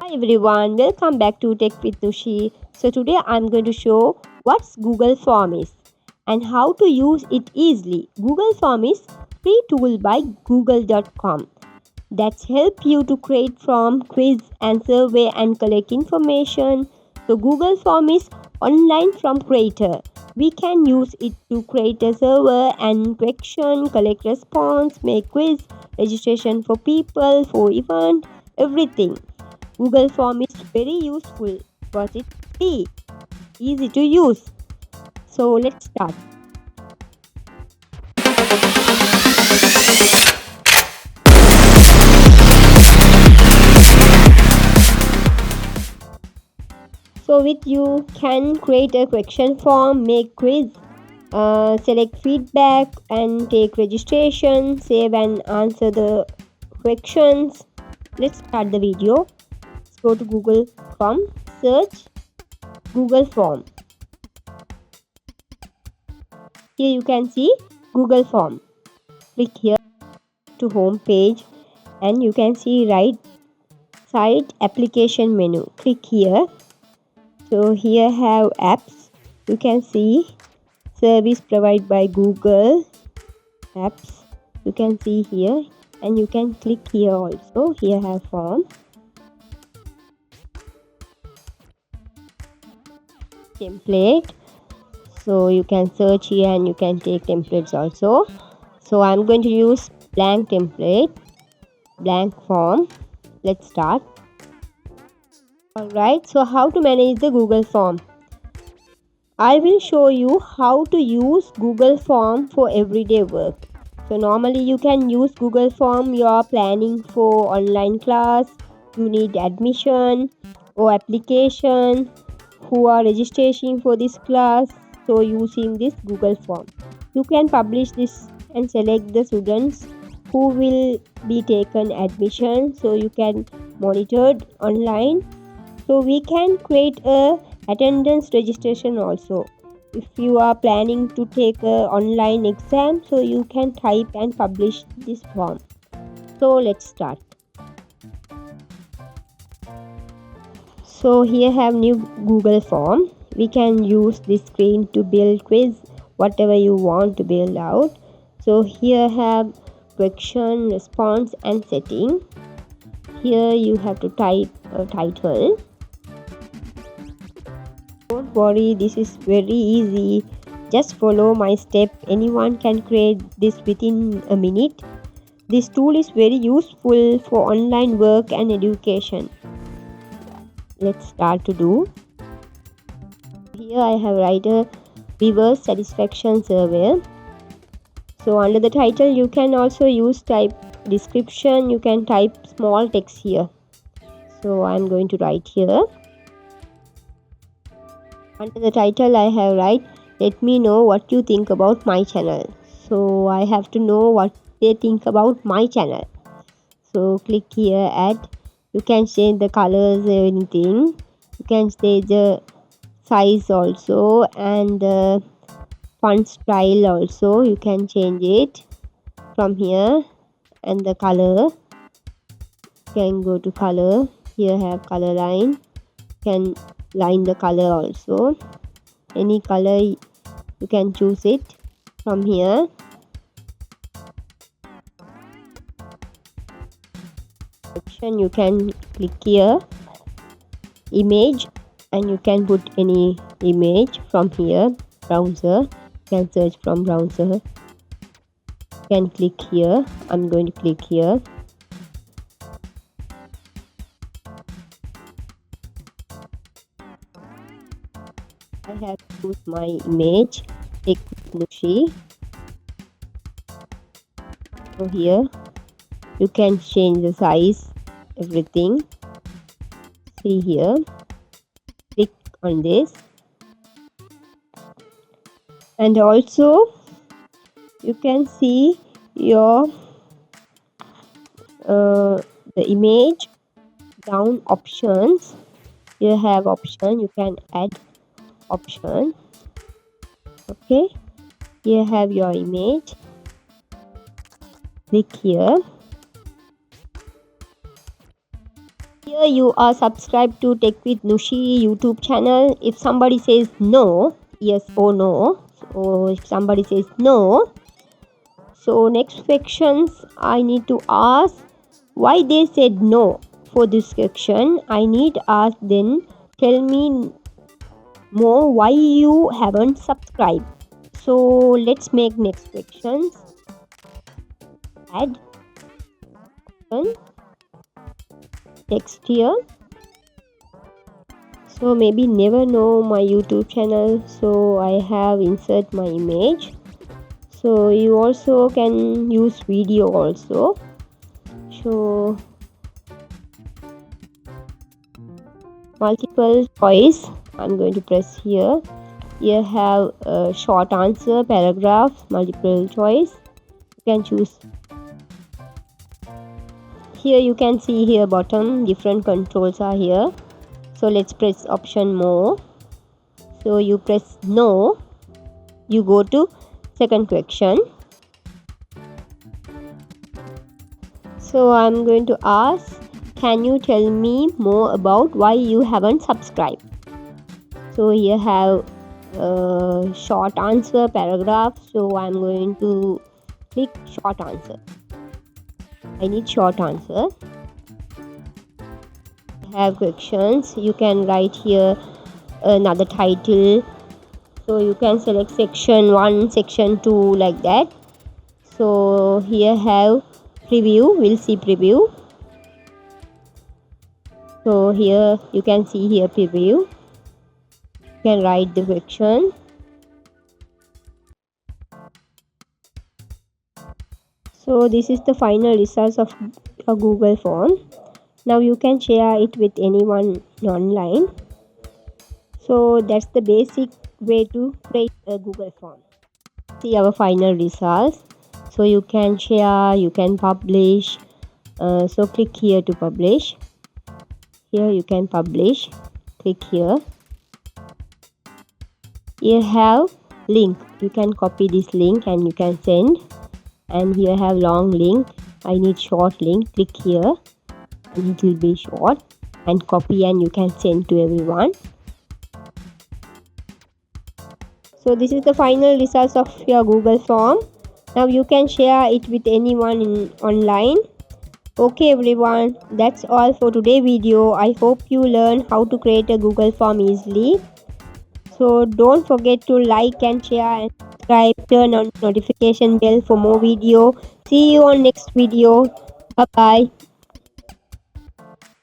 Hi everyone, welcome back to Tech with Nushi. So today I'm going to show what's Google Form is and how to use it easily. Google Form is free tool by google.com that's help you to create form, quiz and survey and collect information. So Google Form is online from creator. We can use it to create a server and question, collect response, make quiz, registration for people, for event, everything. Google Form is very useful because it's free, easy to use. So let's start. So with you can create a question form, make quiz, select feedback and take registration, save and answer the questions. Let's start the video. Let's go to Google Form, search Google Form. Here you can see Google Form. Click here to home page and you can see right side application menu. Click here. So here have apps. You can see service provided by Google apps. You can see here and you can click here also. Here have form, template. So you can search here and you can take templates also. So I'm going to use blank template, blank form. Let's start. Alright, so how to manage the Google form? I will show you how to use Google Form for everyday work. So normally you can use Google Form, you are planning for online class, you need admission or application, who are registering for this class, so using this Google Form. You can publish this and select the students who will be taken admission, so you can monitor online. So we can create a attendance registration also. If you are planning to take a online exam, so you can type and publish this form. So let's start. So here have new Google form. We can use this screen to build quiz, whatever you want to build out. So here have question, response and setting. Here you have to type a title. Don't worry, this is very easy. Just follow my step. Anyone can create this within a minute. This tool is very useful for online work and education. Let's start to do. Here I have write a viewer satisfaction survey. So under the title you can also use type description. You can type small text here. So I'm going to write here. Under the title I have write, let me know what you think about my channel. So I have to know what they think about my channel. So click here, add. You can change the colors, anything. You can change the size also and the font style also. You can change it from here, and the color. You can go to color. Here have color line. You can line the color also. Any color you can choose it from here. Section you can click here, image, and you can put any image from here. Browser, you can search from browser. You can click here. I'm going to click here. I have to choose my image. Take Nushi. So here you can change the size, everything. See here. Click on this. And also you can see your the image down options. You have option, you can add option. Okay, here have your image. Click here. Here you are subscribed to Tech with Nushi YouTube channel. If somebody says no, yes or no. So if somebody says no, so next questions I need to ask why they said no for this section. I need ask then tell me more why you haven't subscribed. So let's make next questions. Add text here. So maybe never know my YouTube channel, so I have insert my image. So you also can use video also. So multiple choice I'm going to press here. Here have a short answer, paragraph, multiple choice. You can choose. Here you can see here bottom different controls are here. So let's press option more. So you press no, you go to second question. So I'm going to ask, can you tell me more about why you haven't subscribed? So here have a short answer, paragraph. So I'm going to click short answer. I need short answer. Have questions. You can write here another title. So you can select section 1, section 2 like that. So here have preview. We'll see preview. So here you can see here preview. You can write the question. So this is the final results of a Google form. Now you can share it with anyone online. So that's the basic way to create a Google form. See our final results. So you can share, you can publish. So click here to publish. Here you can publish. Click here. Here have link. You can copy this link and you can send. And here have long link. I need short link. Click here. And it will be short. And copy and you can send to everyone. So this is the final results of your Google form. Now you can share it with anyone online. Okay everyone, that's all for today video. I hope you learn how to create a Google form easily. So don't forget to like and share and subscribe. Turn on notification bell for more video. See you on next video. Bye bye.